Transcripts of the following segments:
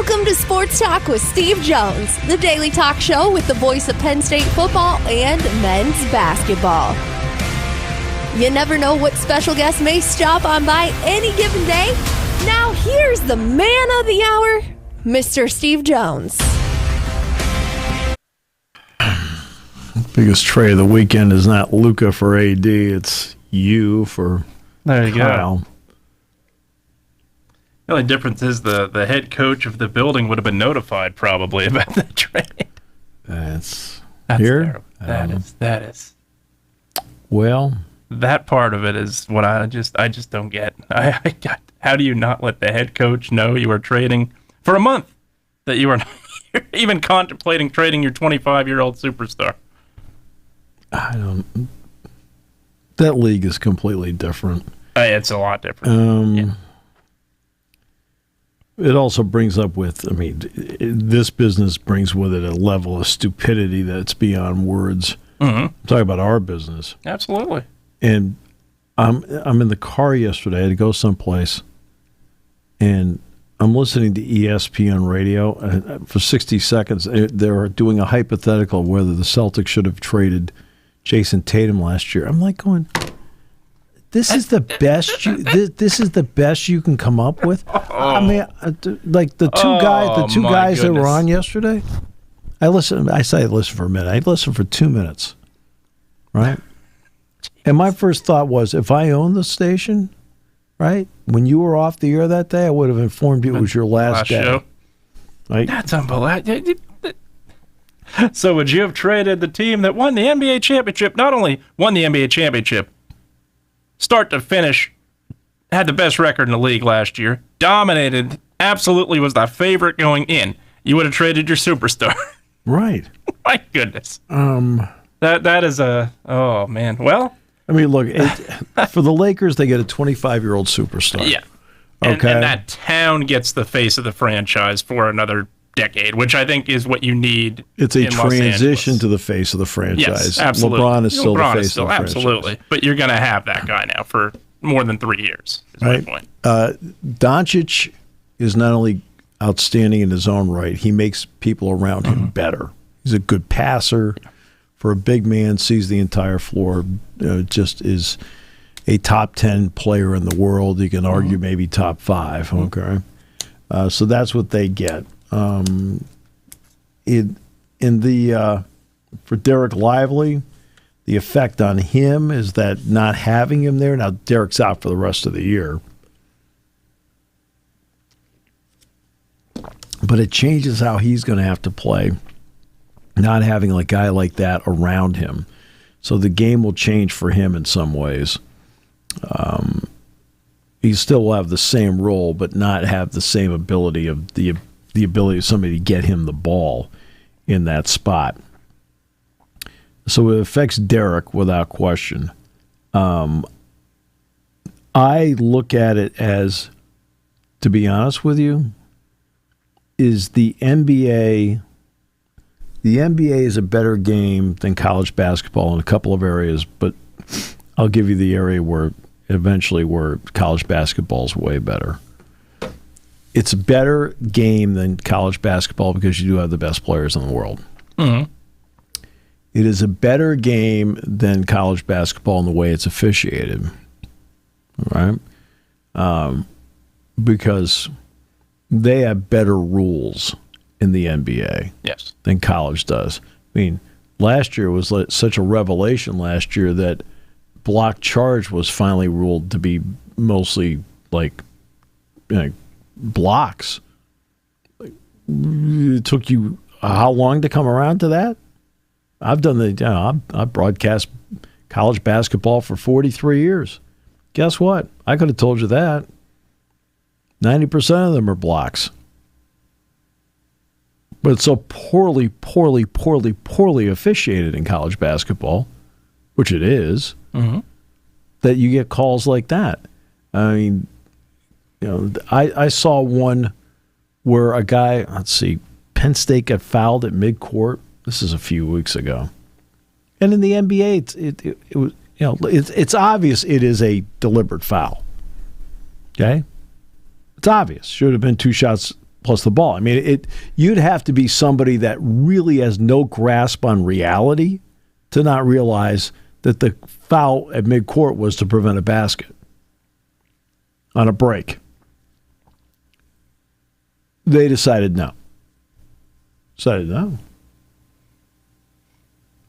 Welcome to Sports Talk with Steve Jones, the daily talk show with the voice of Penn State football and men's basketball. You never know what special guest may stop on by any given day. Now here's the man of the hour, Mr. Steve Jones. Biggest trade of the weekend is not Luka for AD, it's you for there you Kyle. Go. The only difference is the head coach of the building would have been notified probably about the trade. That's here. Terrible. That is. Well, that part of it is what I just don't get. How do you not let the head coach know you are trading for a month, that you are you're even contemplating trading your 25-year-old superstar? I don't. That league is completely different. It's a lot different. It also brings up this business brings with it a level of stupidity that's beyond words. Mm-hmm. I'm talking about our business. Absolutely. And I'm in the car yesterday. I had to go someplace, and I'm listening to ESPN radio. For 60 seconds, they're doing a hypothetical of whether the Celtics should have traded Jason Tatum last year. I'm like going, this is the best. This is the best you can come up with. I mean, like the two guys that were on yesterday. I listened for a minute. I listened for 2 minutes, right? And my first thought was, if I owned the station, right, when you were off the air that day, I would have informed you it was your last day. Show. Right? That's unbelievable. So would you have traded the team that won the NBA championship, not only won the NBA championship, start to finish, had the best record in the league last year, dominated, absolutely was the favorite going in, you would have traded your superstar. Right. My goodness. That is oh man. Well, I mean, look, for the Lakers, they get a 25-year-old superstar. Yeah. Okay. And that town gets the face of the franchise for another decade, which I think is what you need. It's a transition to the face of the franchise. Yes, absolutely. LeBron is still the face of the franchise. Absolutely. But you're going to have that guy now for more than 3 years, is my point. Doncic is not only outstanding in his own right, he makes people around him better. He's a good passer. For a big man, sees the entire floor, just is a top 10 player in the world. You can argue maybe top 5, okay? So that's what they get. For Derek Lively, the effect on him is that not having him there, now Derek's out for the rest of the year, but it changes how he's going to have to play, not having a guy like that around him. So the game will change for him in some ways. He still will have the same role, but not have the same ability of the ability of somebody to get him the ball in that spot. So it affects Derek without question. I look at it as, to be honest with you, is the NBA is a better game than college basketball in a couple of areas, but I'll give you the area where college basketball is way better. It's a better game than college basketball because you do have the best players in the world. Mm-hmm. It is a better game than college basketball in the way it's officiated, right? Because they have better rules in the NBA than college does. I mean, last year was such a revelation last year that block charge was finally ruled to be mostly blocks. It took you how long to come around to that? I've done I broadcast college basketball for 43 years. Guess what? I could have told you that. 90% of them are blocks. But it's so poorly officiated in college basketball, which it is, that you get calls like that. I mean, I saw one where a guy, Penn State got fouled at midcourt. This is a few weeks ago, and in the NBA, it was it's obvious it is a deliberate foul. Okay, it's obvious. Should have been 2 shots plus the ball. I mean, you'd have to be somebody that really has no grasp on reality to not realize that the foul at midcourt was to prevent a basket on a break. They decided no.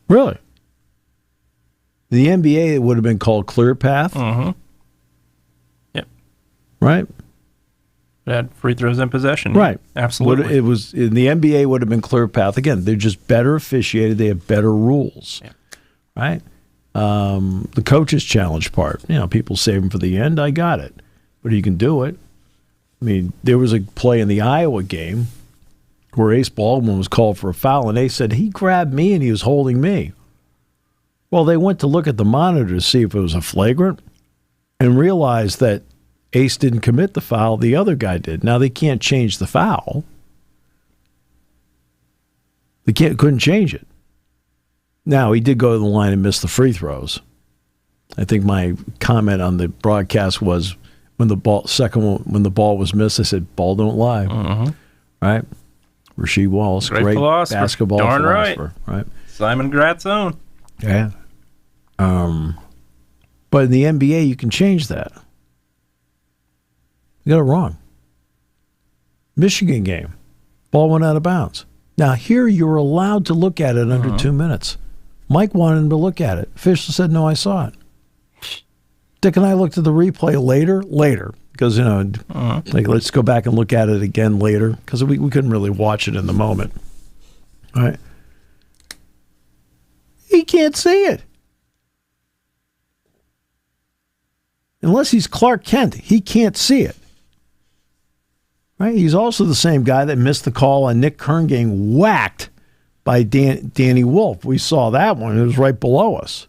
Really? The NBA, it would have been called clear path. Mm-hmm. Yep. Right? It had free throws in possession. Right. Absolutely. It was in the NBA would have been clear path. Again, they're just better officiated. They have better rules. Yeah. Right? The coach's challenge part. People save them for the end. I got it. But you can do it. I mean, there was a play in the Iowa game where Ace Baldwin was called for a foul, and Ace said he grabbed me and he was holding me. Well, they went to look at the monitor to see if it was a flagrant and realized that Ace didn't commit the foul, the other guy did. Now, they can't change the foul. They couldn't change it. Now, he did go to the line and miss the free throws. I think my comment on the broadcast was when the ball was missed, I said, ball don't lie. Mm-hmm. Right? Rasheed Wallace, great basketball philosopher. Right? Simon Gratz's own. Yeah. But in the NBA, you can change that. You got it wrong. Michigan game. Ball went out of bounds. Now, here you're allowed to look at it under 2 minutes. Mike wanted him to look at it. Official said, no, I saw it. Dick and I looked at the replay later. Because, let's go back and look at it again later. Because we couldn't really watch it in the moment. All right. He can't see it. Unless he's Clark Kent, he can't see it. Right? He's also the same guy that missed the call on Nick Kern getting whacked by Danny Wolf. We saw that one. It was right below us.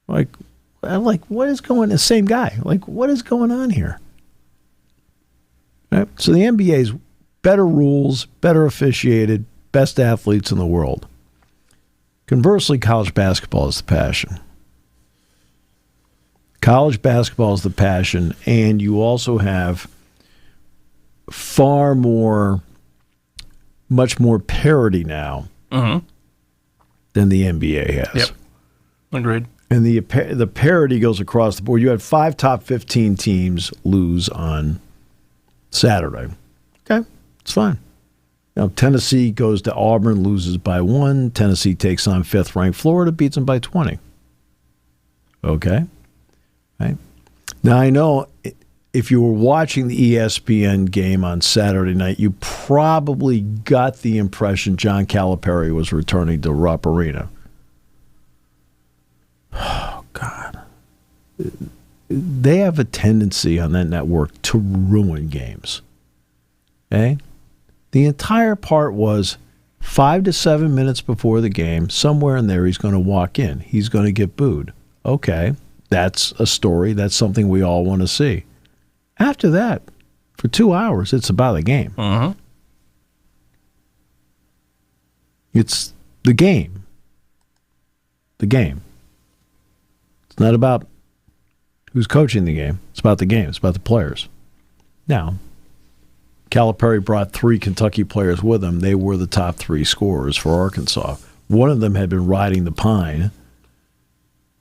I'm like, what is going on? The same guy. Like, what is going on here? Right? So the NBA's better rules, better officiated, best athletes in the world. Conversely, college basketball is the passion. College basketball is the passion, and you also have much more parity now than the NBA has. Yep. Agreed. And the parity goes across the board. You had 5 top 15 teams lose on Saturday. Okay, it's fine. Tennessee goes to Auburn, loses by 1. Tennessee takes on 5th-ranked Florida, beats them by 20. Okay. Right. Now, I know if you were watching the ESPN game on Saturday night, you probably got the impression John Calipari was returning to Rupp Arena. Oh, God. They have a tendency on that network to ruin games. Okay? The entire part was 5 to 7 minutes before the game, somewhere in there he's going to walk in. He's going to get booed. Okay. That's a story. That's something we all want to see. After that, for 2 hours, it's about the game. It's the game. The game. It's not about who's coaching the game. It's about the game. It's about the players. Now, Calipari brought 3 Kentucky players with him. They were the top 3 scorers for Arkansas. One of them had been riding the pine,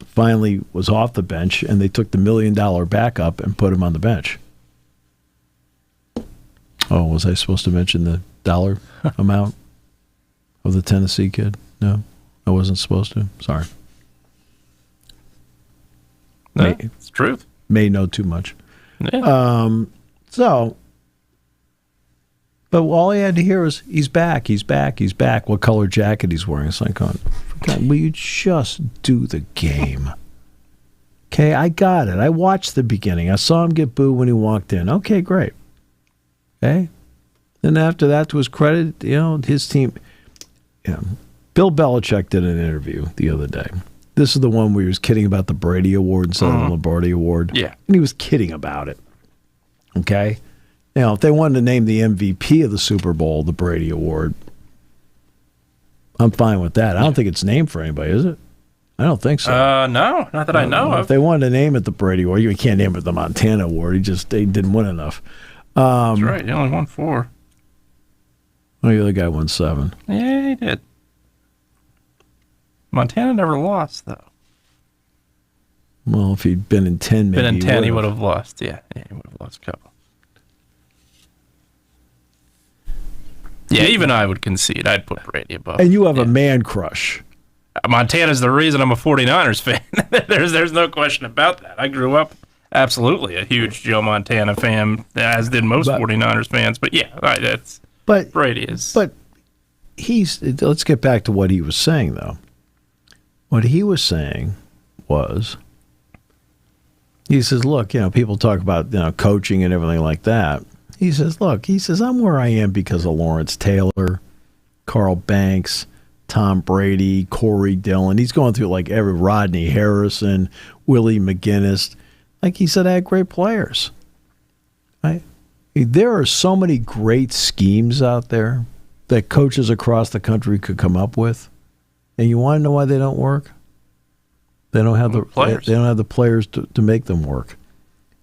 finally was off the bench, and they took the $1 million backup and put him on the bench. Oh, was I supposed to mention the dollar amount of the Tennessee kid? No, I wasn't supposed to. Sorry. No, it's the truth. May know too much. Yeah. But all I had to hear was, he's back, he's back, he's back. What color jacket he's wearing. It's like, God, will you just do the game? Okay, I got it. I watched the beginning. I saw him get booed when he walked in. Okay, great. Okay? Then after that, to his credit, his team. Bill Belichick did an interview the other day. This is the one where he was kidding about the Brady Award instead of the Lombardi Award. Yeah. And he was kidding about it. Okay? If they wanted to name the MVP of the Super Bowl the Brady Award, I'm fine with that. I don't think it's named for anybody, is it? I don't think so. No, not that I know of. If they wanted to name it the Brady Award, you can't name it the Montana Award. They didn't win enough. That's right. He only won 4. Oh, the other guy won 7. Yeah, he did. Montana never lost, though. Well, if he'd been in 10, maybe he would have lost. Yeah, he would have lost a couple. Yeah, even I would concede. I'd put Brady above. And you have a man crush. Montana's the reason I'm a 49ers fan. There's no question about that. I grew up absolutely a huge Joe Montana fan, as did most 49ers fans. But yeah, Brady is. But let's get back to what he was saying, though. What he was saying was, he says, look, people talk about coaching and everything like that. He says, look, I'm where I am because of Lawrence Taylor, Carl Banks, Tom Brady, Corey Dillon. He's going through like every Rodney Harrison, Willie McGinnis. Like he said, I had great players. Right? There are so many great schemes out there that coaches across the country could come up with. And you want to know why they don't work? They don't have the players. They don't have the players to make them work.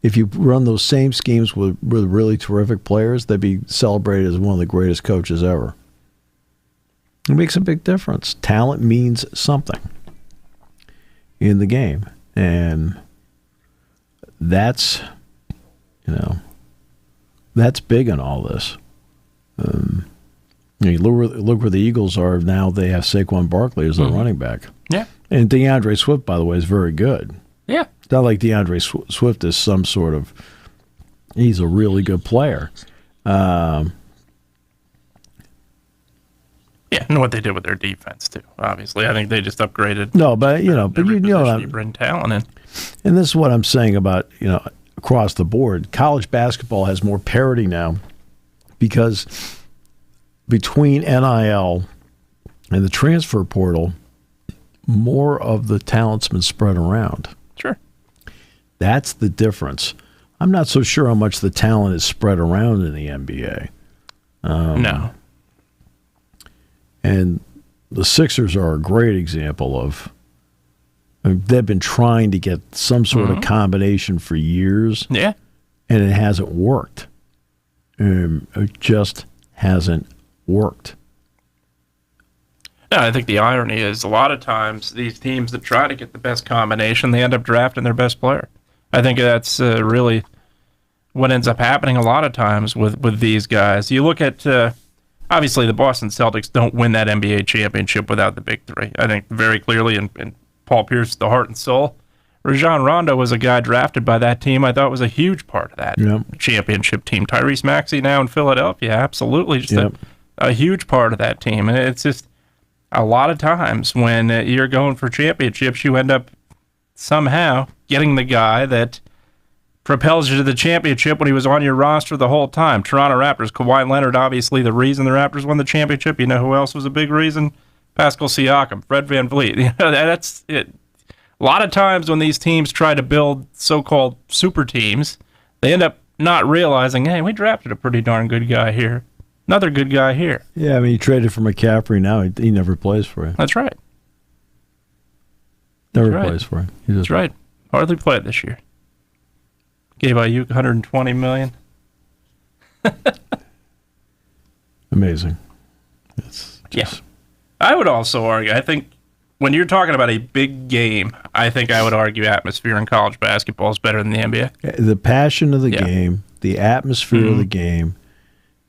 If you run those same schemes with really terrific players, they'd be celebrated as one of the greatest coaches ever. It makes a big difference. Talent means something in the game. And that's big in all this. Look where the Eagles are now. They have Saquon Barkley as their running back. Yeah. And DeAndre Swift, by the way, is very good. Yeah. It's not like DeAndre Swift is some sort of – he's a really good player. Yeah, and what they did with their defense, too, obviously. I think they just upgraded. No, but, you bring talent in. And this is what I'm saying about, across the board. College basketball has more parity now because between NIL and the transfer portal, more of the talent's been spread around. Sure. That's the difference. I'm not so sure how much the talent is spread around in the NBA. No. And the Sixers are a great example of they've been trying to get some sort of combination for years. Yeah. And it hasn't worked. It just hasn't worked. No, I think the irony is a lot of times these teams that try to get the best combination, they end up drafting their best player. I think that's really what ends up happening a lot of times with these guys. You look at, obviously, the Boston Celtics don't win that NBA championship without the big three. I think very clearly, and Paul Pierce, the heart and soul. Rajon Rondo was a guy drafted by that team I thought was a huge part of that championship team. Tyrese Maxey now in Philadelphia, absolutely just a huge part of that team. And it's just a lot of times when you're going for championships, you end up somehow getting the guy that propels you to the championship when he was on your roster the whole time. Toronto Raptors, Kawhi Leonard, obviously the reason the Raptors won the championship. You know who else was a big reason? Pascal Siakam, Fred VanVleet. That's it. A lot of times when these teams try to build so-called super teams, they end up not realizing, hey, we drafted a pretty darn good guy here. Another good guy here. Yeah, I mean, he traded for McCaffrey now. He never plays for you. That's right. Never plays for him. That's right. Hardly played this year. Gave Ayuk $120 million. Amazing. It's just... Yeah. I would also argue, I think when you're talking about a big game, I think I would argue atmosphere in college basketball is better than the NBA. The passion of the game, the atmosphere of the game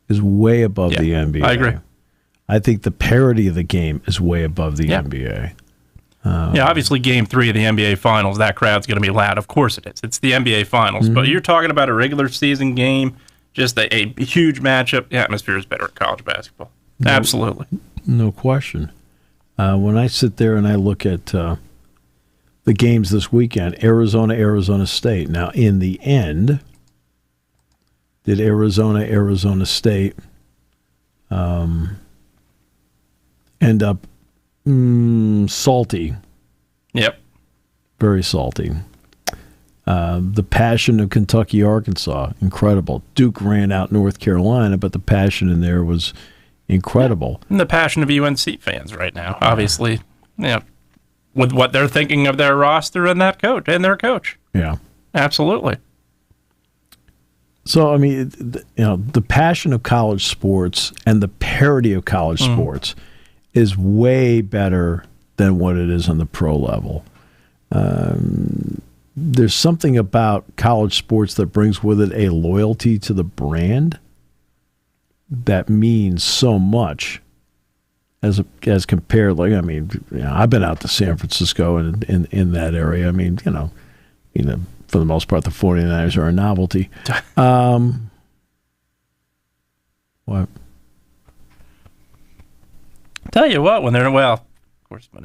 is way above the NBA. I agree. I think the parity of the game is way above the NBA. Obviously Game 3 of the NBA Finals, that crowd's going to be loud. Of course it is. It's the NBA Finals. But you're talking about a regular season game, just a huge matchup. The atmosphere is better in college basketball. Absolutely. No question. When I sit there and I look at the games this weekend, Arizona State. Now, in the end, did Arizona State end up salty? Yep. Very salty. The passion of Kentucky, Arkansas, incredible. Duke ran out North Carolina, but the passion in there was incredible. And the passion of UNC fans right now, obviously, with what they're thinking of their roster and that coach and their coach. Yeah. Absolutely. So, I mean, the passion of college sports and the parity of college sports is way better than what it is on the pro level. There's something about college sports that brings with it a loyalty to the brand that means so much as compared. Like, I mean, I've been out to San Francisco and in that area. I mean, for the most part, the 49ers are a novelty. What? Tell you what, when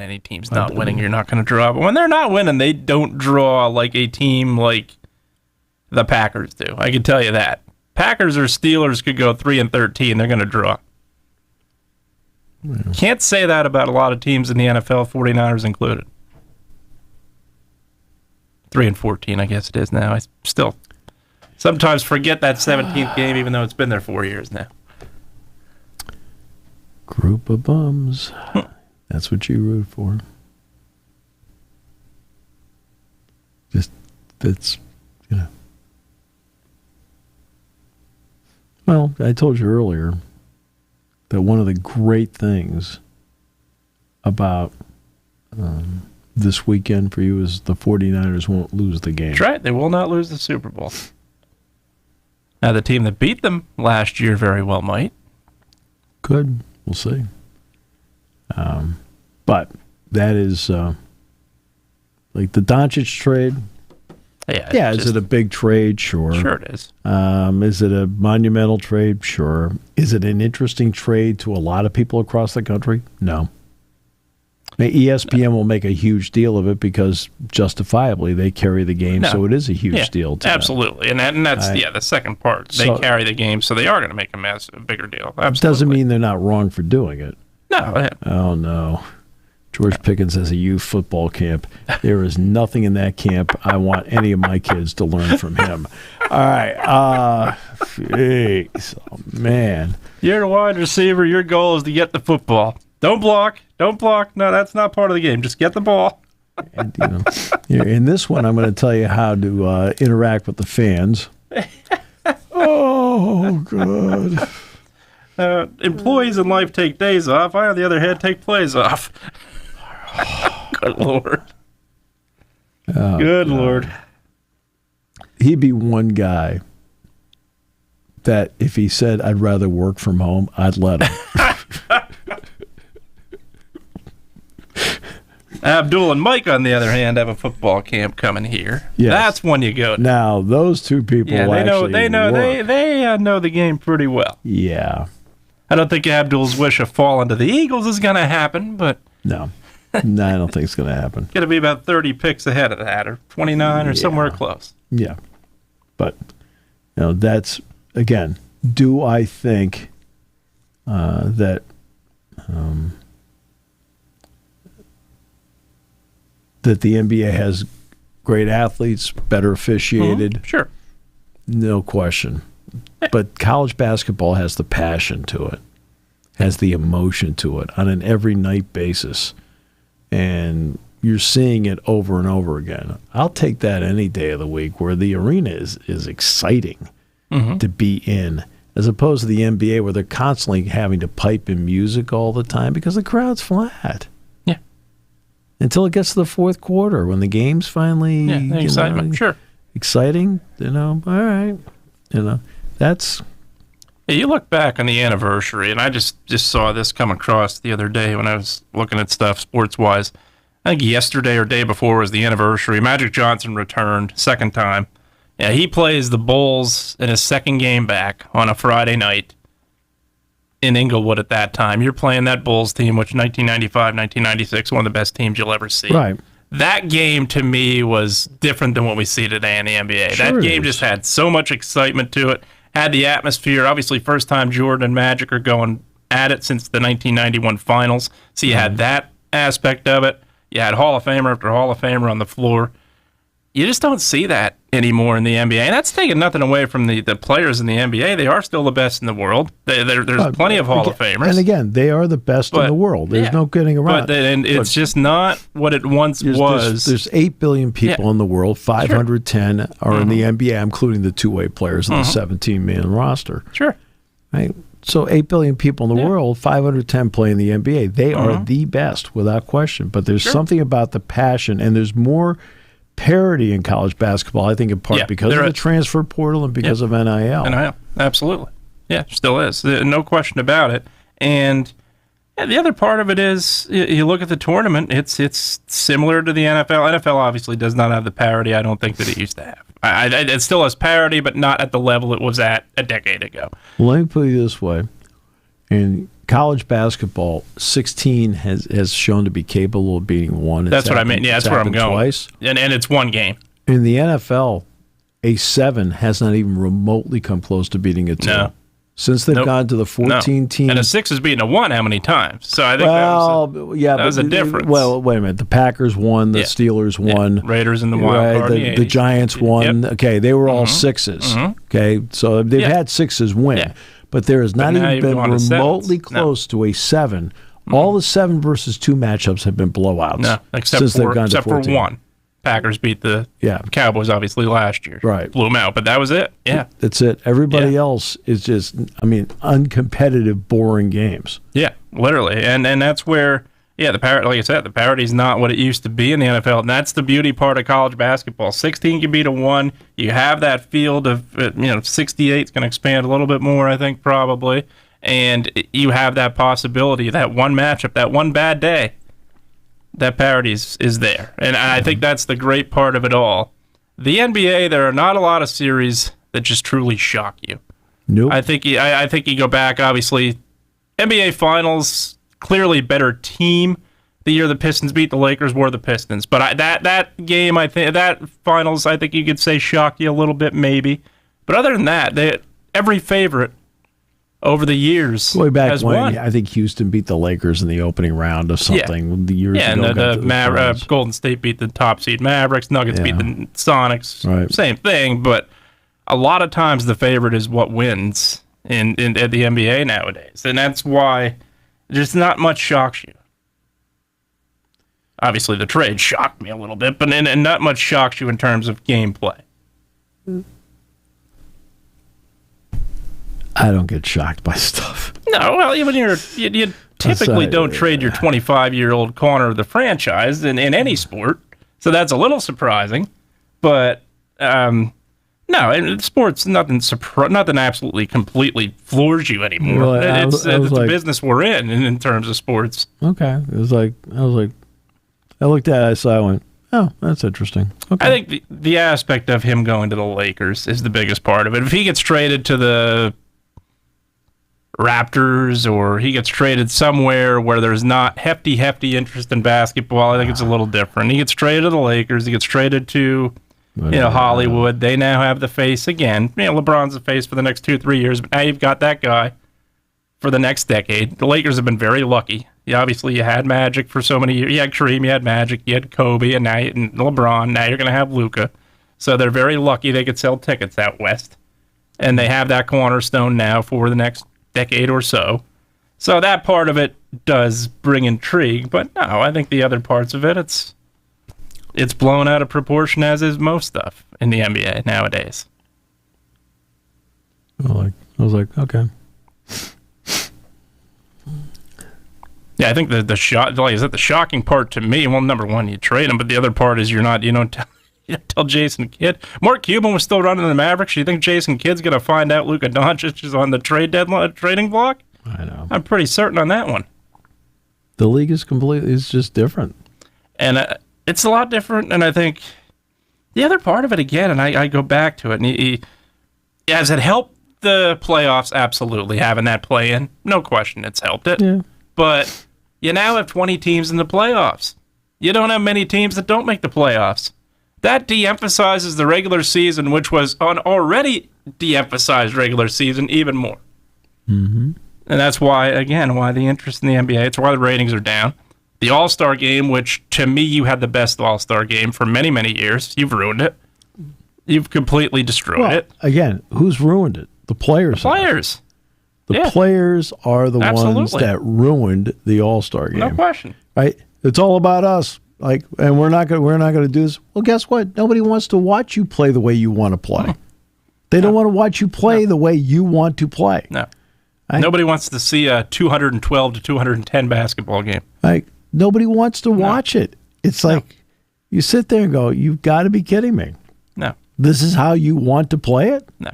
any team's not winning, you're not going to draw. But when they're not winning, they don't draw like a team like the Packers do. I can tell you that. Packers or Steelers could go 3-13. They're going to draw. Yeah. Can't say that about a lot of teams in the NFL, 49ers included. 3-14, I guess it is now. I still sometimes forget that 17th game, even though it's been there 4 years now. Group of bums. That's what you root for. That's. Well, I told you earlier that one of the great things about this weekend for you is the 49ers won't lose the game. That's right. They will not lose the Super Bowl. Now, the team that beat them last year very well might. Could. We'll see. But that is like the Doncic trade. Yeah, is it a big trade? Sure. Sure it is. Is it a monumental trade? Sure. Is it an interesting trade to a lot of people across the country? No. ESPN will make a huge deal of it because justifiably they carry the game, so it is a huge deal to absolutely. them. And that's the second part. They carry the game, so they are going to make a bigger deal. Absolutely. Doesn't mean they're not wrong for doing it. No. Oh, no. George Pickens has a youth football camp. There is nothing in that camp I want any of my kids to learn from him. All right. Jeez. Oh, man. You're a wide receiver. Your goal is to get the football. Don't block. Don't block. No, that's not part of the game. Just get the ball. And, in this one, I'm going to tell you how to interact with the fans. Oh, God. Employees in life take days off. I, on the other hand, take plays off. Good Lord. Good Lord. He'd be one guy that if he said, I'd rather work from home, I'd let him. Abdul and Mike, on the other hand, have a football camp coming here. Yes. That's when you go to. Now, those two people they know the game pretty well. Yeah. I don't think Abdul's wish of falling to the Eagles is going to happen, but... No, I don't think it's going to happen. Going to be about 30 picks ahead of that, or 29, or somewhere close. Yeah. But, that's, again, do I think that that the NBA has great athletes, better officiated? Mm-hmm. Sure. No question. But college basketball has the passion to it, has the emotion to it on an every night basis. And you're seeing it over and over again. I'll take that any day of the week where the arena is exciting to be in, as opposed to the NBA where they're constantly having to pipe in music all the time because the crowd's flat. Yeah. Until it gets to the fourth quarter when the game's finally excitement. Sure. Exciting, all right. That's... Hey, you look back on the anniversary, and I just saw this come across the other day when I was looking at stuff sports-wise. I think yesterday or day before was the anniversary. Magic Johnson returned, second time. Yeah, he plays the Bulls in his second game back on a Friday night in Inglewood at that time. You're playing that Bulls team, which 1995, 1996, one of the best teams you'll ever see. Right. That game, to me, was different than what we see today in the NBA. Sure that game just had so much excitement to it. Had the atmosphere. Obviously, first time Jordan and Magic are going at it since the 1991 finals. So you had that aspect of it. You had Hall of Famer after Hall of Famer on the floor. You just don't see that anymore in the NBA. And that's taking nothing away from the players in the NBA. They are still the best in the world. There's plenty of Hall of Famers. And again, they are the best in the world. There's no getting around. It's just not what it once was. There's 8 billion people in the world. 510 are in the NBA, including the two-way players in the 17-man roster. Sure. Right? So 8 billion people in the world, 510 play in the NBA. They are the best, without question. But there's something about the passion, and there's more parity in college basketball, I think, in part because of the transfer portal and because of NIL. NIL, absolutely. Yeah, still is. No question about it. And the other part of it is, you look at the tournament, it's similar to the NFL. NFL obviously does not have the parity I don't think that it used to have. It still has parity, but not at the level it was at a decade ago. Well, let me put it this way. In college basketball, 16 has shown to be capable of beating one. That's what I mean. Yeah, that's where I'm going. Twice. And it's one game. In the NFL, a 7 has not even remotely come close to beating a 2. No. Since they've gone to the 14 teams. And a 6 has beaten a 1 how many times? So I think that was a difference. Well, wait a minute. The Packers won. The Steelers won. Raiders in the wild card. The Giants won. Yep. Okay, they were all 6s. Okay, so they've had 6s win. Yeah. But there has not even been remotely close to a 7. All the 7 versus 2 matchups have been blowouts. No, except for one. Packers beat the Cowboys, obviously, last year. Right. Blew them out, but that was it. Yeah. That's it. Everybody else is just, uncompetitive, boring games. Yeah, literally. And that's where, like I said, the parity's not what it used to be in the NFL, and that's the beauty part of college basketball. 16 can beat a 1. You have that field of, 68 is going to expand a little bit more, I think, probably. And you have that possibility, that one matchup, that one bad day. That parity is there. And I think that's the great part of it all. The NBA, there are not a lot of series that just truly shock you. Nope. I think you go back, obviously, NBA Finals, clearly better team. The year the Pistons beat the Lakers were the Pistons. But that game, that Finals, I think you could say shocked you a little bit, maybe. But other than that, every favorite over the years way back has when won. I think Houston beat the Lakers in the opening round of something the years ago. And the Golden State beat the top seed Mavericks. Nuggets beat the Sonics. Right. Same thing, but a lot of times the favorite is what wins in at the NBA nowadays, and that's why just not much shocks you. Obviously, the trade shocked me a little bit, but and not much shocks you in terms of gameplay. I don't get shocked by stuff. No, well, even you typically don't trade your 25-year-old corner of the franchise in any sport, so that's a little surprising. But no, in sports, nothing absolutely completely floors you anymore. Well, it's the business we're in terms of sports. Okay, I looked at it, I saw, I went, oh, that's interesting. Okay. I think the aspect of him going to the Lakers is the biggest part of it. If he gets traded to the Raptors or he gets traded somewhere where there's not hefty interest in basketball, I think it's a little different. He gets traded to the Lakers. He gets traded to Hollywood. They now have the face again. LeBron's the face for the next 2-3 years, but now you've got that guy for the next decade. The Lakers have been very lucky. Obviously, you had Magic for so many years. You had Kareem, you had Magic, you had Kobe, and LeBron. Now you're going to have Luka. So they're very lucky they could sell tickets out west. And they have that cornerstone now for the next decade or so. So that part of it does bring intrigue. But no, I think the other parts of it, it's blown out of proportion, as is most stuff in the NBA nowadays. I was like, okay. Yeah, I think the shocking part to me, well, number one, you trade him, but the other part is you don't tell Jason Kidd. Mark Cuban was still running the Mavericks. You think Jason Kidd's going to find out Luka Doncic is on the trading block? I know. I'm pretty certain on that one. The league is it's just different. And it's a lot different, and I think the other part of it, again, and I go back to it, and has it helped the playoffs? Absolutely. Having that play-in, no question it's helped it. Yeah. But you now have 20 teams in the playoffs. You don't have many teams that don't make the playoffs. That de-emphasizes the regular season, which was an already de-emphasized regular season, even more. Mm-hmm. And that's why the interest in the NBA, it's why the ratings are down. The All-Star game, which to me you had the best All-Star game for many, many years. You've ruined it. You've completely destroyed it. Again, who's ruined it? The players. The players. The players are the ones that ruined the All-Star game. No question. Right? It's all about us. Like, and we're not going to do this. Well, guess what? Nobody wants to watch you play the way you want to play. They don't want to watch you play the way you want to play. No. Nobody wants to see a 212 to 210 basketball game. Like, nobody wants to watch it. It's like you sit there and go, "You've got to be kidding me." No. This is how you want to play it? No.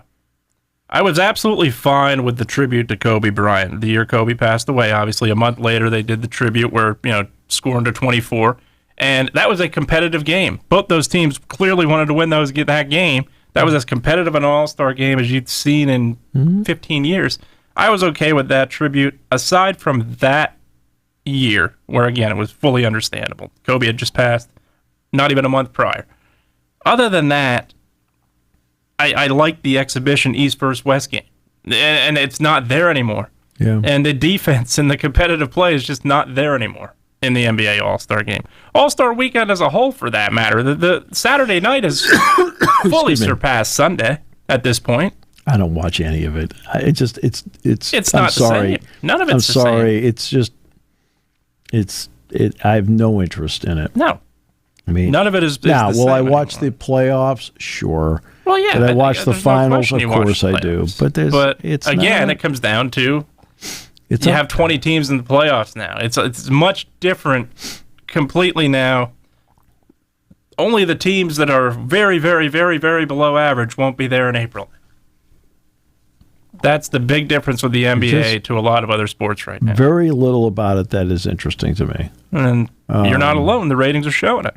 I was absolutely fine with the tribute to Kobe Bryant. The year Kobe passed away, obviously a month later they did the tribute where, scoring to 24. And that was a competitive game. Both those teams clearly wanted to win that game. That was as competitive an All-Star game as you'd seen in 15 years. I was okay with that tribute, aside from that year, where, again, it was fully understandable. Kobe had just passed, not even a month prior. Other than that, I like the exhibition East versus West game. And it's not there anymore. Yeah. And the defense and the competitive play is just not there anymore in the NBA All-Star game. All-Star weekend as a whole, for that matter. The Saturday night has fully surpassed Sunday at this point. I don't watch any of it. It's not the same. None of it's the same. I'm sorry. It's just, I have no interest in it. No. I mean, none of it is now, the will same I watch anymore. the playoffs? Sure. Well, yeah. Did I watch the finals? No of course I do. But it comes down to you have 20 teams in the playoffs now. It's much different completely now. Only the teams that are very, very, very, very below average won't be there in April. That's the big difference with the NBA to a lot of other sports right now. Very little about it that is interesting to me. And you're not alone. The ratings are showing it.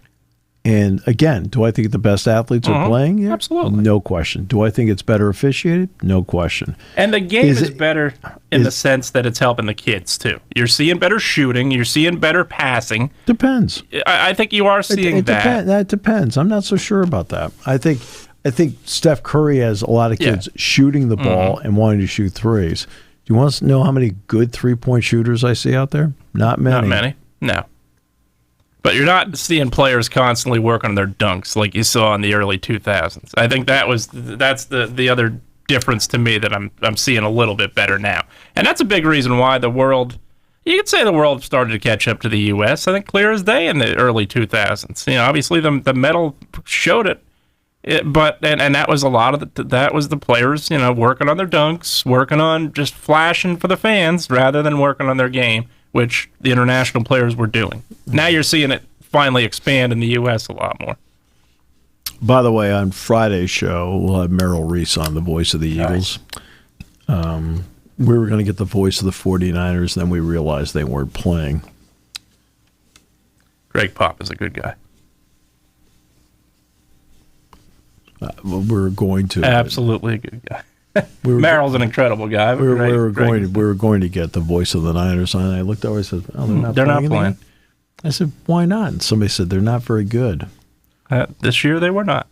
And again, do I think the best athletes are playing? Yeah, absolutely. No question. Do I think it's better officiated? No question. And the game is better in the sense that it's helping the kids, too. You're seeing better shooting. You're seeing better passing. Depends. I think you are seeing that. That depends. I'm not so sure about that. I think Steph Curry has a lot of kids shooting the ball and wanting to shoot threes. Do you want to know how many good three-point shooters I see out there? Not many. Not many. No. But you're not seeing players constantly work on their dunks like you saw in the early 2000s. I think that's the other difference to me that I'm seeing a little bit better now. And that's a big reason why you could say the world started to catch up to the U.S. I think clear as day in the early 2000s. Obviously the medal showed it. But that was a lot of that was the players, working on their dunks, working on just flashing for the fans rather than working on their game, which the international players were doing. Now you're seeing it finally expand in the U.S. a lot more. By the way, on Friday's show, we'll have Merrill Reese on, the voice of the Eagles. We were going to get the voice of the 49ers, then we realized they weren't playing. Greg Pop is a good guy. We're going to. Absolutely a good guy. Merrill's an incredible guy. We were going to get the voice of the Niners on. I looked over and said, "Oh, they're not playing." I said, "Why not?" And somebody said, "They're not very good." This year they were not.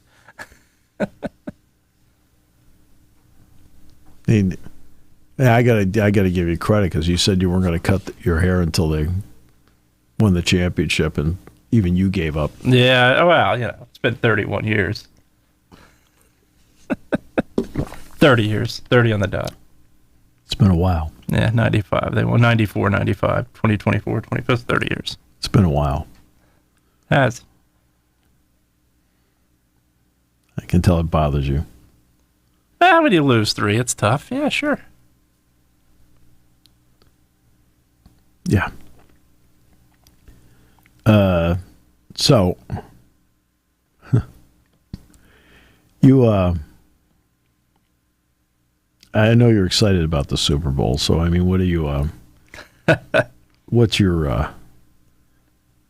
I gotta give you credit because you said you weren't going to cut your hair until they won the championship, and even you gave up. Yeah, well, it's been 31 years. 30 years, 30 on the dot. It's been a while. Yeah, 95. They won 94, 95, 2024, 25, 30 years. It's been a while. Has. I can tell it bothers you. When you lose 3, it's tough. Yeah, sure. Yeah. So, I know you're excited about the Super Bowl. So, I mean, what are you? What's your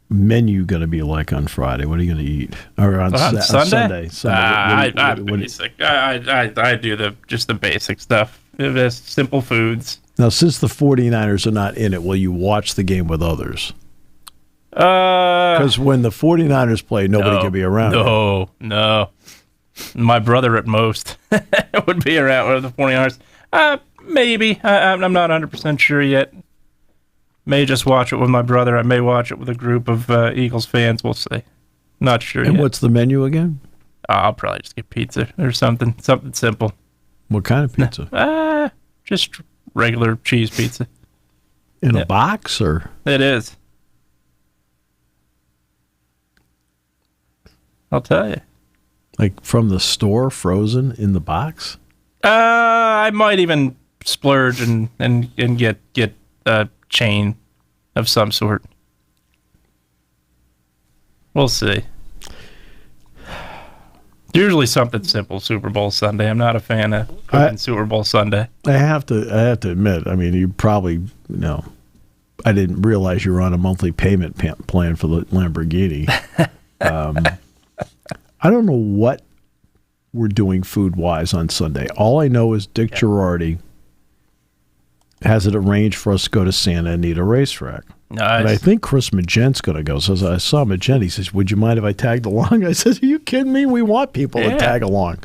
menu going to be like on Friday? What are you going to eat? Or on Sunday? I'm basic. I do just the basic stuff. Just simple foods. Now, since the 49ers are not in it, will you watch the game with others? Because when the 49ers play, nobody can be around. No. My brother at most would be around with the 49ers. Maybe. I'm not 100% sure yet. May just watch it with my brother. I may watch it with a group of Eagles fans. We'll see. Not sure And yet. what's the menu again? I'll probably just get pizza or something simple. What kind of pizza? Just regular cheese pizza. In a box, or? It is. I'll tell you. Like from the store, frozen in the box? I might even splurge and get a chain of some sort. We'll see. Usually something simple. Super Bowl Sunday. I'm not a fan of cooking Super Bowl Sunday. I have to admit. I mean, you probably I didn't realize you were on a monthly payment plan for the Lamborghini. I don't know what we're doing food-wise on Sunday. All I know is Dick Girardi has it arranged for us to go to Santa Anita Racetrack. Nice. And I think Chris Magent's going to go. So I saw Magent. He says, would you mind if I tagged along? I said, are you kidding me? We want people to tag along.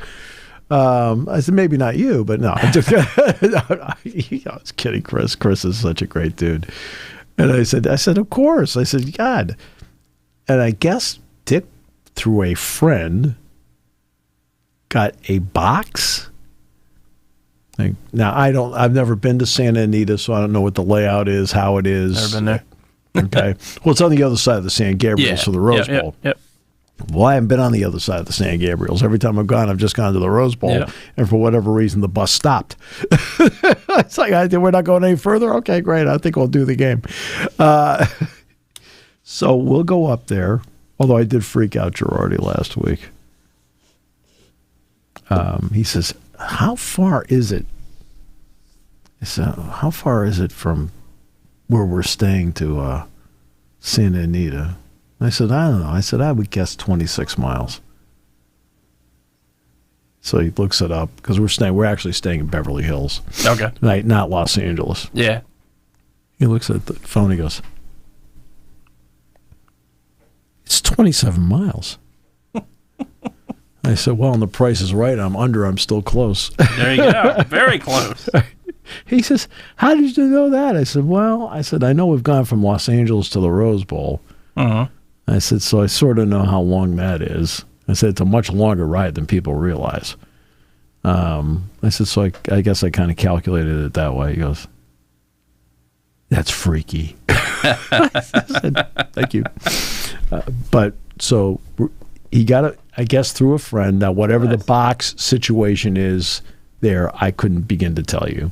I said, maybe not you, but no. I was kidding, Chris. Chris is such a great dude. And I said, of course. I said, God. And I guess Dick, through a friend, got a box. Now, I've never been to Santa Anita, so I don't know what the layout is, how it is. Never been there. Okay. Well, it's on the other side of the San Gabriels for the Rose Bowl. Yep. Well, I haven't been on the other side of the San Gabriels. Every time I've gone, I've just gone to the Rose Bowl, and for whatever reason, the bus stopped. It's like, we're not going any further? Okay, great. I think we'll do the game. So we'll go up there, although I did freak out Girardi last week. He says, how far is it? I said, how far is it from where we're staying to Santa Anita? I said, I don't know. I said, I would guess 26 miles. So he looks it up because we're actually staying in Beverly Hills. Okay. Not Los Angeles. Yeah. He looks at the phone. He goes, it's 27 miles. I said, well, and the price is right. I'm still close. There you go. Very close. He says, how did you know that? I said, I know we've gone from Los Angeles to the Rose Bowl. Uh-huh. I said, so I sort of know how long that is. I said, it's a much longer ride than people realize. I said, so I guess I kind of calculated it that way. He goes, that's freaky. I said, thank you. But so he got it, I guess, through a friend. Now, whatever the box situation is there, I couldn't begin to tell you.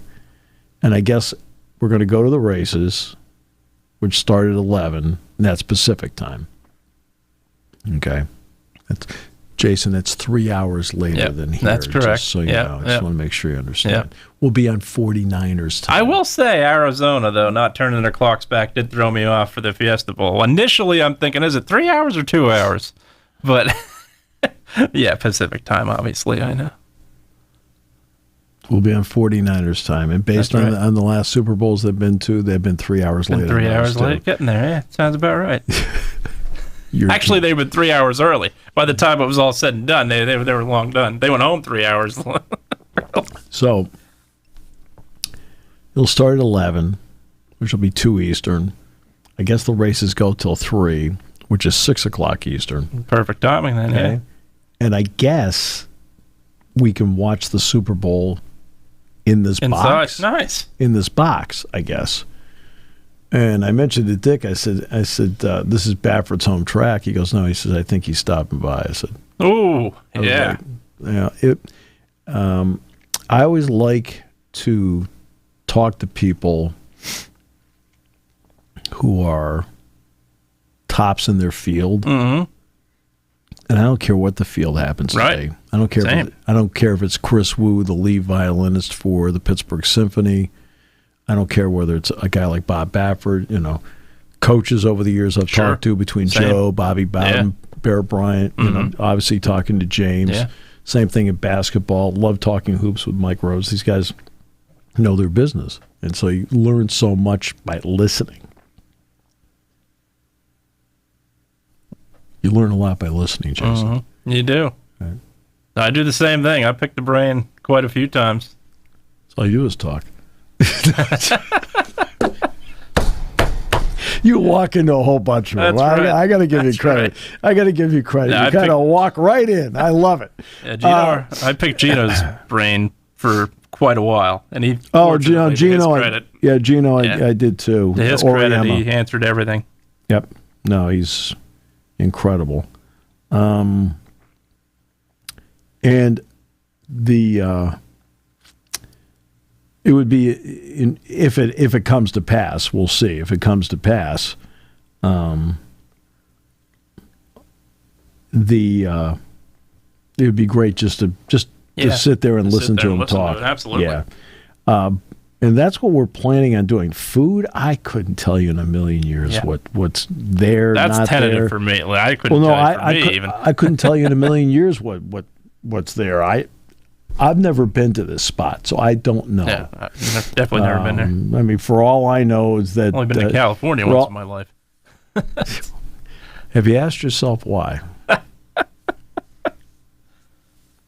And I guess we're going to go to the races, which start at 11, and that's Pacific time. Okay. Jason, that's 3 hours later than here. That's correct. Just so you know. I just want to make sure you understand. We'll be on 49ers time. I will say Arizona, though, not turning their clocks back did throw me off for the Fiesta Bowl. Initially, I'm thinking, is it 3 hours or 2 hours? But, yeah, Pacific time, obviously, I know. We'll be on 49ers time. And based on the last Super Bowls they've been to, they've been 3 hours later. 3 hours late getting there, yeah. Sounds about right. Actually, they've been 3 hours early. By the time it was all said and done, they were long done. They went home 3 hours. So, it'll start at 11, which will be 2 Eastern. I guess the races go till 3, which is 6 o'clock Eastern. Perfect timing then, yeah. And I guess we can watch the Super Bowl in this box. Nice. In this box, I guess. And I mentioned to Dick, I said, this is Bafford's home track. He goes, no. He says, I think he's stopping by. I said, oh, yeah. I always like to talk to people who are tops in their field. Mm-hmm. And I don't care what the field happens today. I don't care. I don't care if it's Chris Wu, the lead violinist for the Pittsburgh Symphony. I don't care whether it's a guy like Bob Baffert. Coaches over the years I've talked to between Joe, Bobby Bowden, Bear Bryant. Obviously talking to James. Yeah. Same thing in basketball. Love talking hoops with Mike Rhodes. These guys know their business, and so you learn so much by listening. You learn a lot by listening, Jason. Mm-hmm. You do. Right. I do the same thing. I pick the brain quite a few times. That's all you do is talk. You walk into a whole bunch of them. Right. I got to give you credit. Right. I got to give you credit. Yeah, you kind of walk right in. I love it. Yeah, Gino, I picked Gino's brain for quite a while, and he. Gino. Gino, I did too. To his credit, he answered everything. Yep. No, he's incredible. And the it would be if it comes to pass. We'll see if it comes to pass. It would be great just to sit there and listen to him talk. Absolutely. Yeah. And that's what we're planning on doing. Food, I couldn't tell you in a million years what's there, that's not tentative there. for me. I couldn't tell you even. I couldn't tell you in a million years what's there. I've never been to this spot, so I don't know. Yeah, I've definitely never been there. I mean, for all I know is that... I've only been to California once in my life. Have you asked yourself why?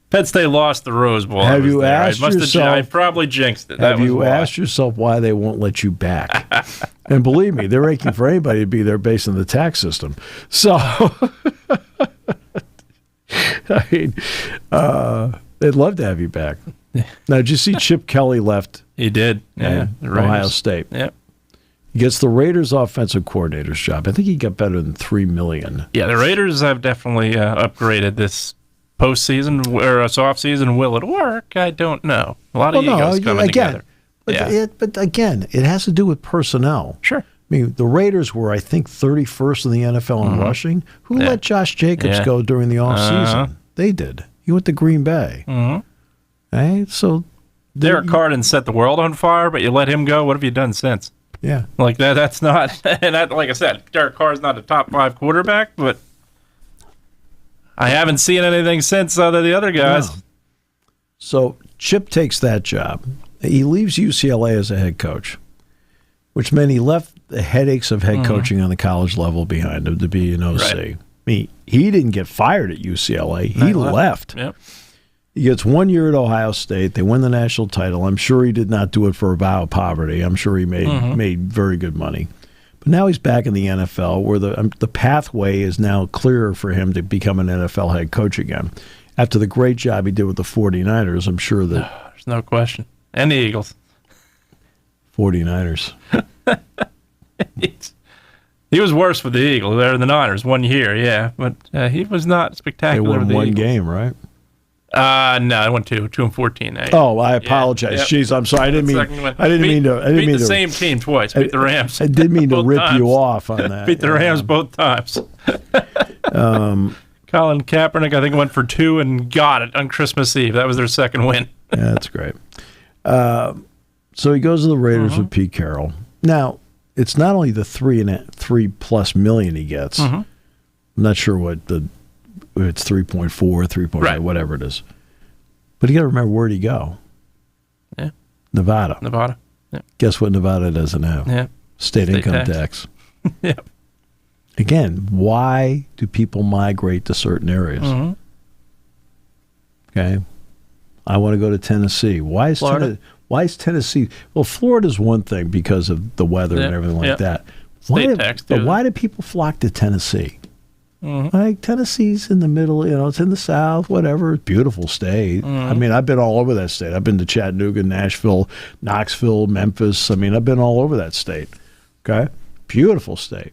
Penn State lost the Rose Bowl. Have you asked yourself... I probably jinxed it. Have you asked yourself why they won't let you back? And believe me, they're aching for anybody to be there based on the tax system. So, I mean, they'd love to have you back. Now, did you see Chip Kelly left? He did. Yeah. Ohio State. Yep. He gets the Raiders offensive coordinator's job. I think he got better than $3 million. Yeah, the Raiders have definitely upgraded this postseason or off season. Will it work? I don't know. A lot of egos coming together. But again, it has to do with personnel. Sure. I mean, the Raiders were, I think, 31st in the NFL in rushing. Who let Josh Jacobs go during the offseason? They did. He went to Green Bay. Right? So Derek Carr didn't set the world on fire, but you let him go. What have you done since? Yeah. Like that's not, and that, like I said, Derek Carr is not a top 5 quarterback, but I haven't seen anything since the other guys. No. So Chip takes that job. He leaves UCLA as a head coach, which meant he left the headaches of head coaching on the college level behind him to be an OC. Right. I mean, he didn't get fired at UCLA. He left. Yep. He gets 1 year at Ohio State. They win the national title. I'm sure he did not do it for a vow of poverty. I'm sure he made very good money. But now he's back in the NFL where the pathway is now clearer for him to become an NFL head coach again. After the great job he did with the 49ers, I'm sure that... There's no question. And the Eagles. 49ers. He was worse with the Eagles than the Niners 1 year, yeah. But he was not spectacular with the Eagles. They won one Eagles. game, right? No, I went 2-14. Oh, I apologize. Yep. Jeez, I'm sorry. I didn't mean to. Beat the same team twice. Beat the Rams. I didn't mean to rip times. you off on that. Beat the Rams both times. Colin Kaepernick, I think, went for 2 and got it on Christmas Eve. That was their second win. Yeah, that's great. So he goes to the Raiders with Pete Carroll. Now, it's not only the $3+ million he gets. I'm not sure what it's 3.4, 3.5, right. Whatever it is. But you got to remember, where'd he go? Yeah. Nevada. Yeah. Guess what Nevada doesn't have? Yeah. State income tax. Yeah. Again, why do people migrate to certain areas? Okay. I want to go to Tennessee. Why is Tennessee? Well, Florida's one thing because of the weather and everything like that. Why do people flock to Tennessee? Like, Tennessee's in the middle, it's in the south, whatever. Beautiful state. I mean, I've been all over that state. I've been to Chattanooga, Nashville, Knoxville, Memphis. I mean, I've been all over that state. Okay? Beautiful state.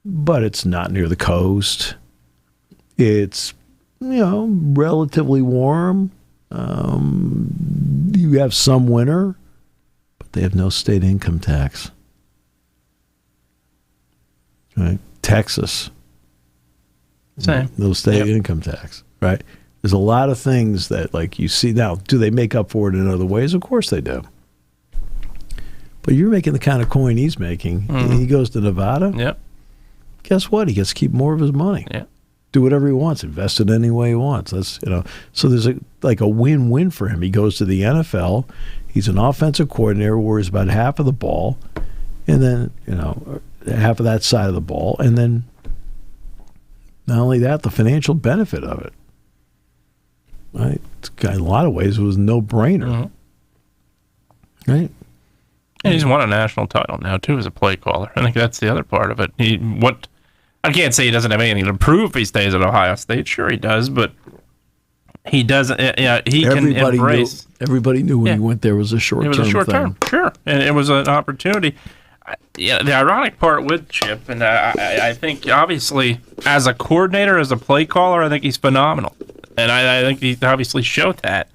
But it's not near the coast. It's, relatively warm. You have some winter, but they have no state income tax. Right? Texas. Same. No state income tax, right? There's a lot of things that, like, you see now. Do they make up for it in other ways? Of course they do. But you're making the kind of coin he's making. He goes to Nevada. Yep. Guess what? He gets to keep more of his money. Yeah. Do whatever he wants. Invest it any way he wants. That's So there's a win-win for him. He goes to the NFL. He's an offensive coordinator, worries about half of the ball, and then half of that side of the ball, and then. Not only that, the financial benefit of it. Right? In a lot of ways, it was a no-brainer. Right? And He's won a national title now, too, as a play caller. I think that's the other part of it. I can't say he doesn't have anything to prove if he stays at Ohio State. Sure he does, but he doesn't. He can embrace. Everybody knew when he went there was a short-term thing. It was a short-term, sure. And it was an opportunity. The ironic part with Chip, and I think, obviously, as a coordinator, as a play caller, I think he's phenomenal. And I think he obviously showed that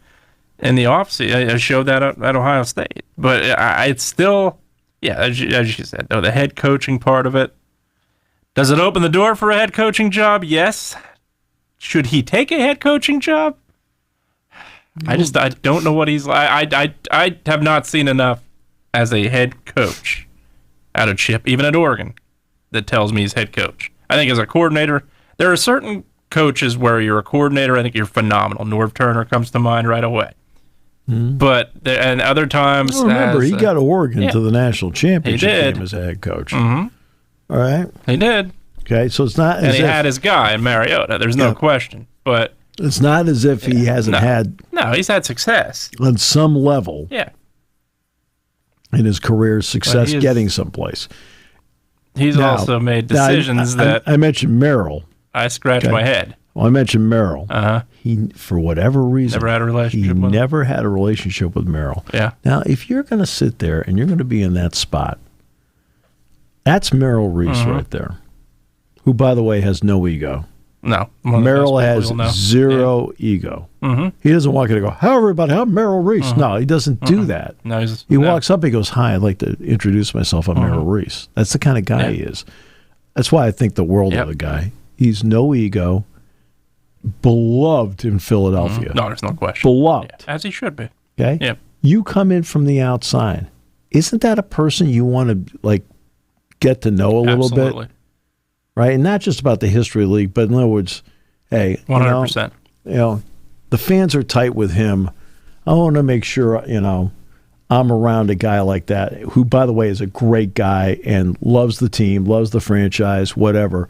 in the offseason. I showed that at Ohio State. But it's still, as you said, though, the head coaching part of it. Does it open the door for a head coaching job? Yes. Should he take a head coaching job? I don't know what he's like. I have not seen enough as a head coach out of Chip, even at Oregon, that tells me he's head coach. I think as a coordinator, there are certain coaches where you're a coordinator, I think you're phenomenal. Norv Turner comes to mind right away. But and other times, remember, he got Oregon to the national championship game as a head coach. Mm-hmm. All right, he did. Okay, so it's not, and he had his guy in Mariota. There's no question, but it's not as if he hasn't had. No, he's had success on some level. Yeah, in his career, success getting someplace. He's also made decisions that I mentioned Merrill. I scratched my head. Well, I mentioned Merrill. Uh-huh. He, for whatever reason, never had a relationship with him. Never had a relationship with Merrill. Yeah. Now, if you're going to sit there and you're going to be in that spot, that's Merrill Reese right there, who, by the way, has no ego. No. Merrill has zero ego. Mm-hmm. He doesn't walk in and go, "How everybody? I'm Merrill Reese." No, he doesn't do that. No, he walks up, he goes, "Hi, I'd like to introduce myself. I'm Merrill Reese." That's the kind of guy he is. That's why I think the world of the guy. He's no ego, beloved in Philadelphia. No, there's no question. Beloved. As he should be. Okay? Yep. You come in from the outside. Isn't that a person you want to, get to know a little bit? Right? And not just about the history of the league, but in other words, hey, 100%. The fans are tight with him. I want to make sure, I'm around a guy like that, who, by the way, is a great guy and loves the team, loves the franchise, whatever.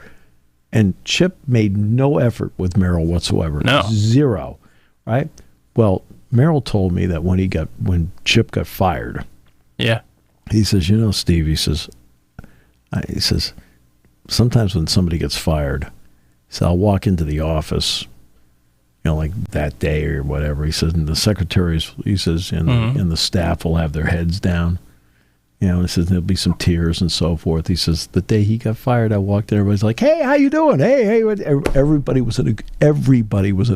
And Chip made no effort with Merrill whatsoever. No. Zero. Right? Well, Merrill told me that when Chip got fired. Yeah. He says, Steve, he says, sometimes when somebody gets fired, he said, I'll walk into the office, like that day or whatever. He says, and the secretaries, he says, and the staff will have their heads down. He says, there'll be some tears and so forth. He says, the day he got fired, I walked in, everybody's like, "Hey, how you doing? Hey." Everybody was in a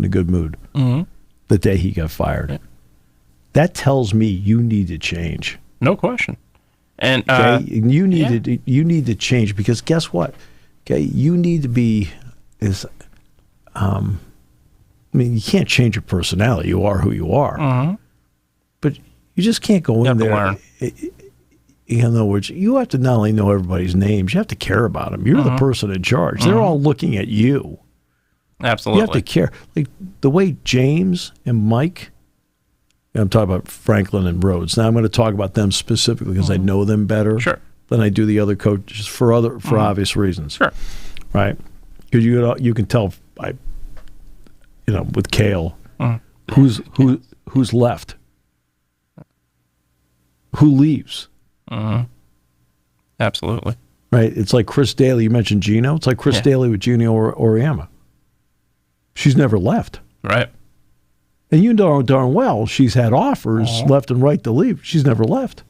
good mood the day he got fired. Yeah. That tells me you need to change. No question. And you need to change, because guess what? Okay, you need to be you can't change your personality. You are who you are. But you just can't go in there. In other words, you have to not only know everybody's names, you have to care about them. You're the person in charge. They're all looking at you. Absolutely. You have to care. Like the way James and Mike, I'm talking about Franklin and Rhodes. Now I'm going to talk about them specifically because I know them better than I do the other coaches for obvious reasons. Sure. Right? Because you can tell with Cale who's left, who leaves. Absolutely. Right. It's like Chris Daly. You mentioned Gino. It's like Chris Daly with Gino Oriama. She's never left. Right. And you know darn well she's had offers left and right to leave. She's never left.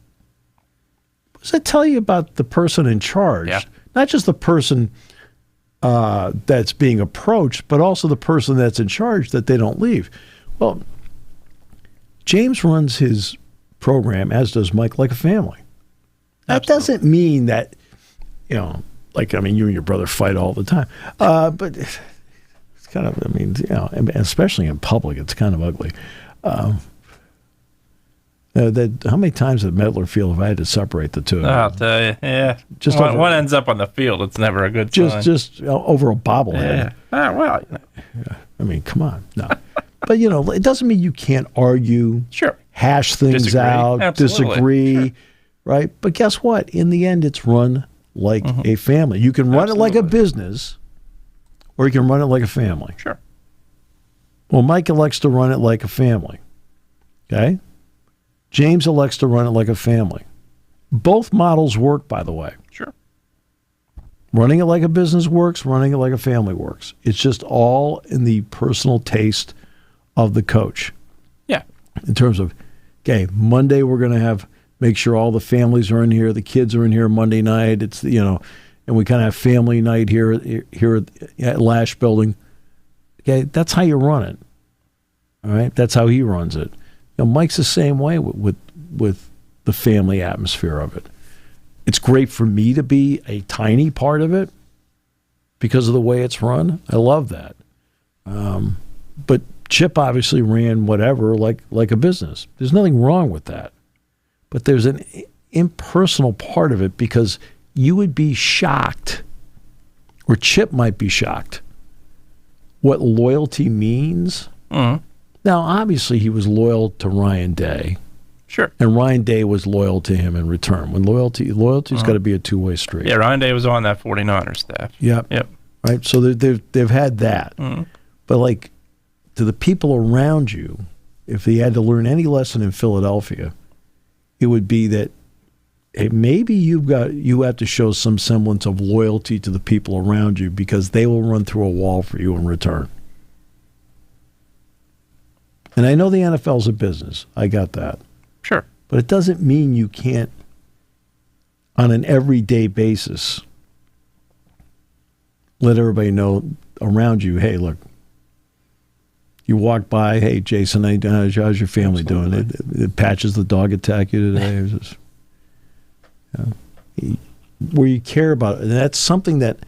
What does that tell you about the person in charge? Yeah. Not just the person that's being approached, but also the person that's in charge, that they don't leave. Well, James runs his program, as does Mike, like a family. That doesn't mean that, you and your brother fight all the time. But it's kind of, especially in public, it's kind of ugly. How many times at Medler Field have I had to separate the two? I'll tell you, yeah. Just one ends up on the field. It's never a good sign. Just over a bobblehead. Yeah. Come on. No. But, it doesn't mean you can't argue. Sure. Hash things out. Absolutely. Disagree. Sure. Right? But guess what? In the end, it's run like a family. You can run it like a business, or you can run it like a family. Sure. Well, Mike elects to run it like a family. Okay? James elects to run it like a family. Both models work, by the way. Sure. Running it like a business works, running it like a family works. It's just all in the personal taste of the coach. Yeah. In terms of, okay, Monday we're going to make sure all the families are in here, the kids are in here Monday night. It's, and we kind of have family night here at Lash Building. Okay, that's how you run it. All right, that's how he runs it. Mike's the same way with the family atmosphere of it. It's great for me to be a tiny part of it because of the way it's run. I love that. But Chip obviously ran whatever like a business. There's nothing wrong with that. But there's an impersonal part of it because you would be shocked, or Chip might be shocked, what loyalty means. Mm-hmm. Now, obviously, he was loyal to Ryan Day. Sure. And Ryan Day was loyal to him in return. When loyalty's got to be a two-way street. Yeah, Ryan Day was on that 49ers staff. Yep. Right. So they've had that. Mm-hmm. But to the people around you, if they had to learn any lesson in Philadelphia, it would be that maybe you have to show some semblance of loyalty to the people around you because they will run through a wall for you in return. And I know the NFL's a business. I got that. Sure. But it doesn't mean you can't, on an everyday basis, let everybody know around you, hey, look, you walk by, hey, Jason, how's your family doing? It Patches the dog attack you today? It was just, where you care about it. And that's something that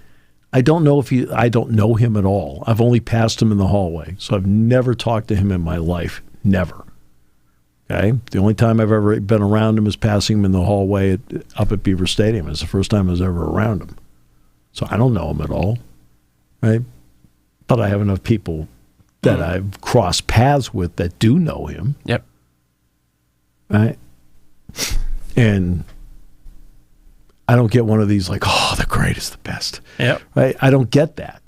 I don't know I don't know him at all. I've only passed him in the hallway, so I've never talked to him in my life. Never. Okay? The only time I've ever been around him is passing him in the hallway up at Beaver Stadium. It's the first time I was ever around him. So I don't know him at all. Right? But I have enough people that I've crossed paths with that do know him. Yep. Right? And I don't get one of these the greatest, the best. Yep. Right? I don't get that.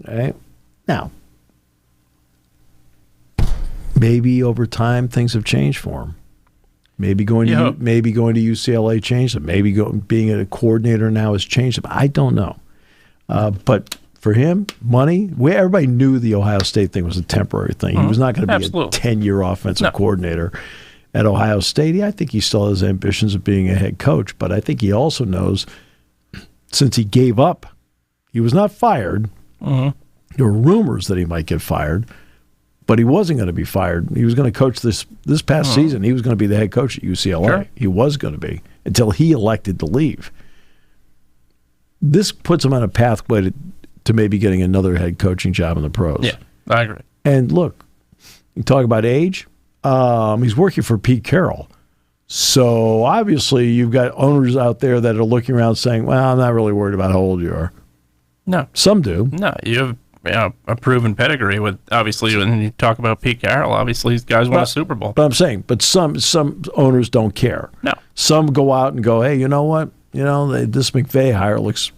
Right? Now, maybe over time things have changed for him. Maybe going to UCLA changed him. Maybe being a coordinator now has changed him. I don't know. But for him, money, everybody knew the Ohio State thing was a temporary thing. He was not going to be a 10-year offensive coordinator at Ohio State. I think he still has ambitions of being a head coach, but I think he also knows since he gave up, he was not fired. Mm-hmm. There were rumors that he might get fired, but he wasn't going to be fired. He was going to coach this past season. He was going to be the head coach at UCLA. Sure. He was going to be until he elected to leave. This puts him on a pathway to maybe getting another head coaching job in the pros. Yeah, I agree. And look, you talk about age. He's working for Pete Carroll. So obviously you've got owners out there that are looking around saying, well, I'm not really worried about how old you are. No. Some do. No, you have a proven pedigree with, obviously, when you talk about Pete Carroll, obviously these guys won a Super Bowl. But I'm saying, some owners don't care. No. Some go out and go, hey, you know what? This McVay hire looks...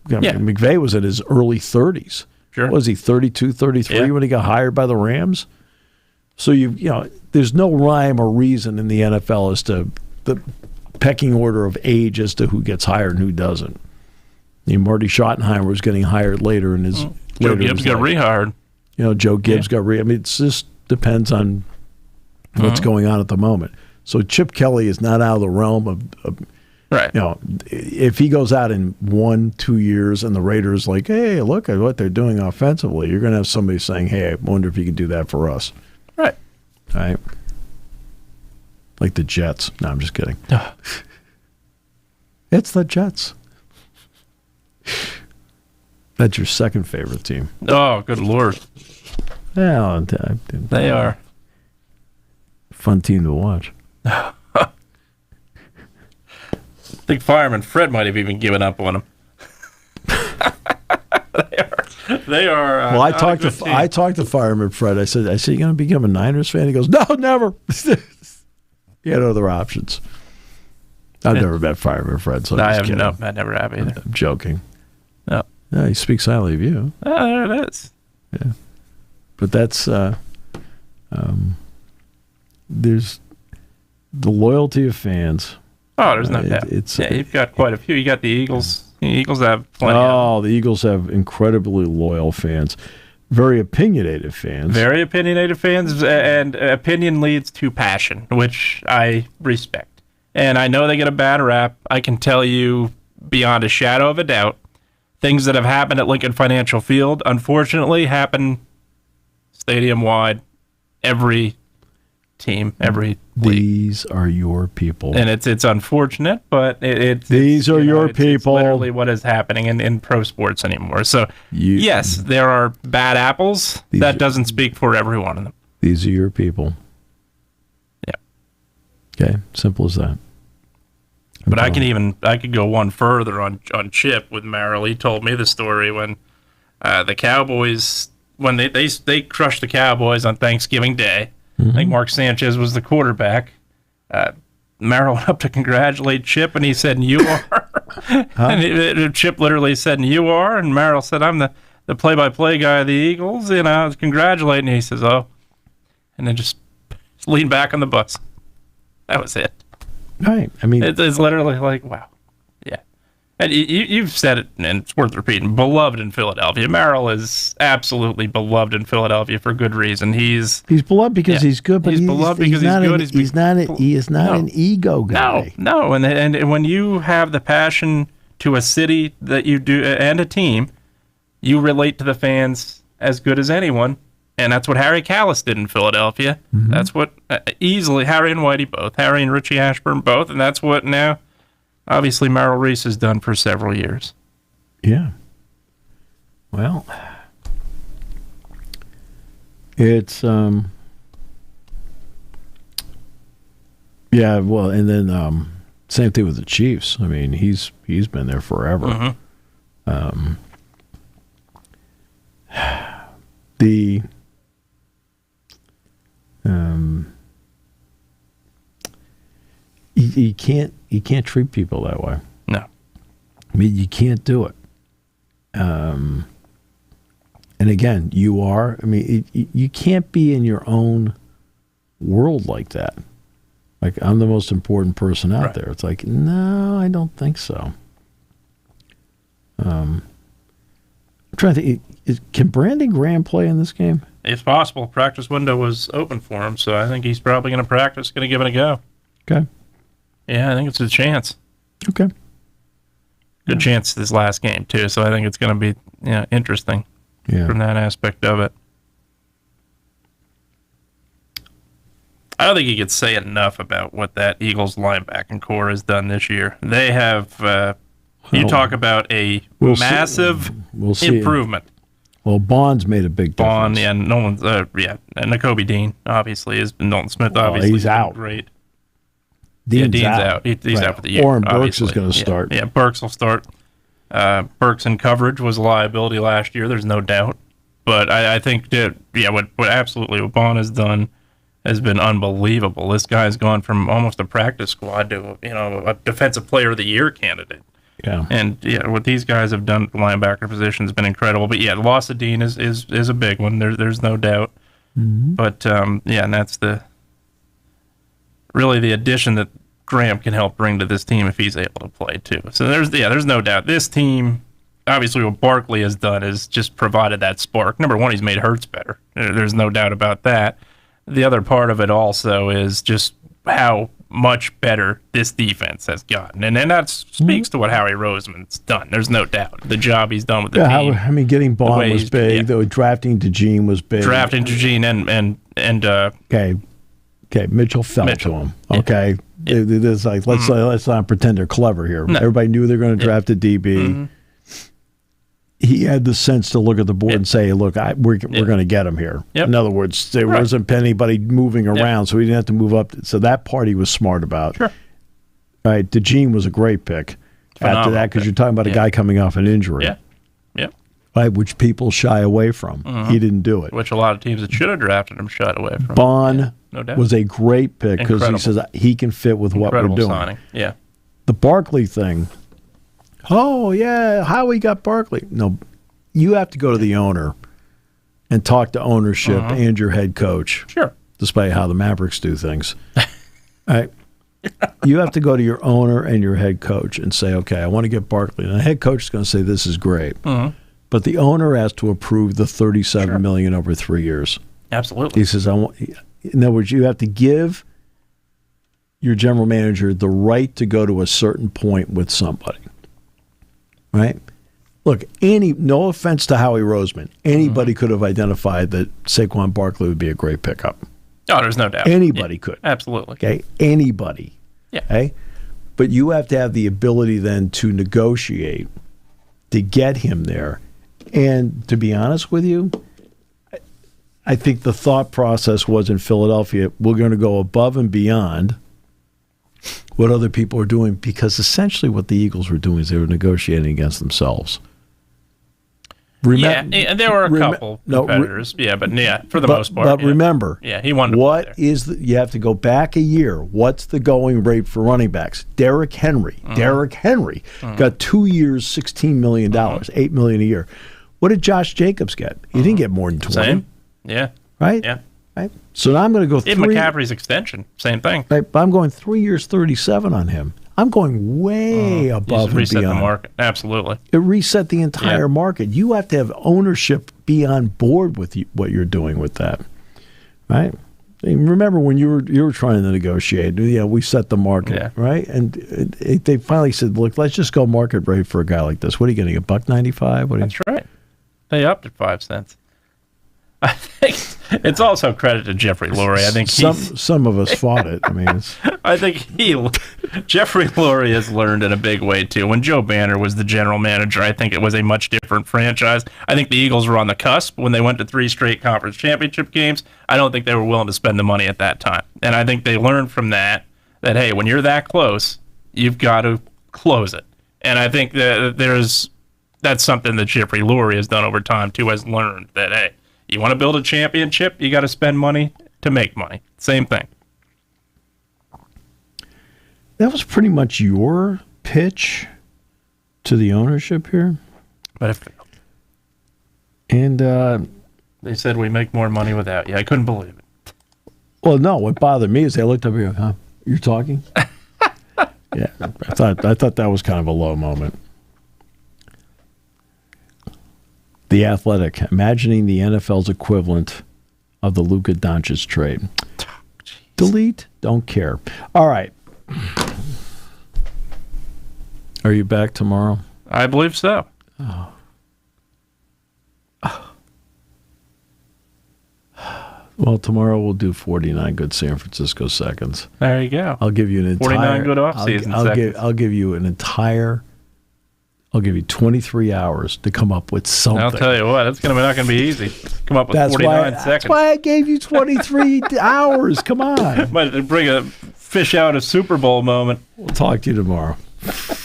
McVay was in his early 30s. Sure. Was he 32, 33 when he got hired by the Rams? So there's no rhyme or reason in the NFL as to the pecking order of age as to who gets hired and who doesn't. Marty Schottenheimer was getting hired later in his. Joe Gibbs got rehired. Joe Gibbs got rehired. I mean, it just depends on what's going on at the moment. So Chip Kelly is not out of the realm of right. If he goes out in 1-2 years and the Raiders hey, look at what they're doing offensively, you're going to have somebody saying, hey, I wonder if you can do that for us. Right. Right. Like the Jets. No, I'm just kidding. It's the Jets. That's your second favorite team. Oh, good Lord. Well, they are. Fun team to watch. I think Fireman Fred might have even given up on them. They are. Well, I talked to Fireman Fred. I said, you going to become a Niners fan? He goes, no, never. He had other options. I've never met Fireman Fred, so I never have either. I'm joking. No. Yeah, he speaks highly of you. Oh, there it is. Yeah, but that's there's the loyalty of fans Oh, there's no doubt. You've got quite a few. You got the Eagles. The Eagles have plenty. Oh, the Eagles have incredibly loyal fans. Very opinionated fans. Very opinionated fans, and opinion leads to passion, which I respect. And I know they get a bad rap. I can tell you beyond a shadow of a doubt, things that have happened at Lincoln Financial Field, unfortunately, happen stadium-wide every team, every week. These are your people. And it's unfortunate, but these are your people. It's literally what is happening in pro sports anymore. So, yes, there are bad apples. That doesn't speak for every one of them. These are your people. Yeah. Okay, simple as that. But I could go one further on Chip with Merrill. He told me the story when the Cowboys, when they crushed the Cowboys on Thanksgiving Day. I think Mark Sanchez was the quarterback. Merrill went up to congratulate Chip, and he said, "You are." And Chip literally said, "You are," and Merrill said, "I'm the play-by-play guy of the Eagles." And I was congratulating. And he says, "Oh," and then just leaned back on the bus. That was it. Right. I mean, it's literally like, wow. Yeah. And you've said it, and it's worth repeating, beloved in Philadelphia. Merrill is absolutely beloved in Philadelphia for good reason. He's beloved because he's good, but he's beloved because he's good. He is not an ego guy. No. And when you have the passion to a city that you do and a team, you relate to the fans as good as anyone. And that's what Harry Callis did in Philadelphia. Mm-hmm. That's what easily Harry and Whitey both, Harry and Richie Ashburn both, and that's what now obviously Merrill Reese has done for several years. Yeah. Well, it's yeah. Well, and then same thing with the Chiefs. I mean, he's been there forever. Mm-hmm. You can't treat people that way. No. I mean, you can't do it. And again, you can't be in your own world like that. Like, I'm the most important person out there. It's like, no, I don't think so. I'm trying to think, can Brandon Graham play in this game? It's possible. Practice window was open for him, so I think he's probably going to practice, going to give it a go. Okay. Yeah, I think it's a chance. Okay. Good chance this last game, too, so I think it's going to be interesting from that aspect of it. I don't think you could say enough about what that Eagles linebacking core has done this year. They have, you talk about a massive improvement. Well, Bond's made a big difference. Bond, and Nolan's, and Nakobe Dean, obviously, has been Nolan Smith, obviously. He's out. Great. Dean's out. He's out for the year. Oren Burks is going to start. Yeah, Burks will start. Burks in coverage was a liability last year, there's no doubt. But I think that, what Bond has done has been unbelievable. This guy's gone from almost a practice squad to, a defensive player of the year candidate. Yeah. And what these guys have done at the linebacker position has been incredible. But the loss of Dean is a big one. There's no doubt. Mm-hmm. But and that's really the addition that Graham can help bring to this team if he's able to play too. So there's no doubt. This team, obviously, what Barkley has done is just provided that spark. Number one, he's made Hurts better. There's no doubt about that. The other part of it also is just how much better this defense has gotten. And then that speaks to what Howie Roseman's done. There's no doubt. The job he's done with the team. Getting Bond was big. Though drafting DeGene was big. Drafting DeGene and Okay, Mitchell fell to him. Okay. Yeah. It's like, let's not pretend they're clever here. No. Everybody knew they were going to draft a DB. Mm-hmm. He had the sense to look at the board and say, look, we're going to get him here. Yep. In other words, there wasn't anybody moving around, so he didn't have to move up. So that part he was smart about. Sure. All right, DeGene was a great pick after that because you're talking about a guy coming off an injury. Yeah. Yep. Right, which people shy away from. Mm-hmm. He didn't do it. Which a lot of teams that should have drafted him shied away from. Bond was a great pick because he says he can fit with what we're doing. Signing. Yeah. The Barkley thing. Oh, yeah, Howie got Barkley. No, you have to go to the owner and talk to ownership and your head coach. Sure. Despite how the Mavericks do things. All right. You have to go to your owner and your head coach and say, okay, I want to get Barkley. And the head coach is going to say, this is great. Mm-hmm. But the owner has to approve the $37 million over 3 years. Absolutely. He says, in other words, you have to give your general manager the right to go to a certain point with somebody. Right? Look, no offense to Howie Roseman, anybody could have identified that Saquon Barkley would be a great pickup. Oh, there's no doubt. Anybody could. Absolutely. Okay? Anybody. Yeah. Okay? But you have to have the ability then to negotiate to get him there. And to be honest with you, I think the thought process was in Philadelphia, we're going to go above and beyond what other people are doing, because essentially what the Eagles were doing is they were negotiating against themselves. There were a couple competitors, for the most part. But remember, he wanted you have to go back a year. What's the going rate for running backs? Derrick Henry. Derrick Henry got 2 years, $16 million, $8 million a year. What did Josh Jacobs get? He didn't get more than 20. Same. Yeah. Right? Yeah. Right. So now I'm going to go Even McCaffrey's extension, same thing. Right, but I'm going 3 years, 37 on him. I'm going way above and reset beyond. The market. Absolutely. It reset the entire market. You have to have ownership be on board with what you're doing with that, right? And remember when you were trying to negotiate? We set the market, right? And they finally said, "Look, let's just go market rate for a guy like this. What are you getting? $1.95? That's right. They upped it 5 cents. I think it's also credit to Jeffrey Lurie. I think some of us fought it. I mean, I think Jeffrey Lurie has learned in a big way too. When Joe Banner was the general manager, I think it was a much different franchise. I think the Eagles were on the cusp when they went to 3 straight conference championship games. I don't think they were willing to spend the money at that time, and I think they learned from that hey, when you're that close, you've got to close it. And I think that that's something that Jeffrey Lurie has done over time too. Has learned that hey, you want to build a championship, you got to spend money to make money. Same thing. That was pretty much your pitch to the ownership here. But it failed. And they said we make more money without you. I couldn't believe it. Well, no, what bothered me is they looked up here, huh? You're talking? Yeah, I thought that was kind of a low moment. The Athletic, imagining the NFL's equivalent of the Luka Doncic trade. Delete, don't care. All right. Are you back tomorrow? I believe so. Oh. Well, tomorrow we'll do 49 good San Francisco seconds. There you go. I'll give you an entire 49 good off-season seconds. I'll give you an entire. I'll give you 23 hours to come up with something. I'll tell you what, that's not going to be easy. Come up with 49 seconds. That's why I gave you 23 hours. Come on. Might bring a fish out a Super Bowl moment. We'll talk to you tomorrow.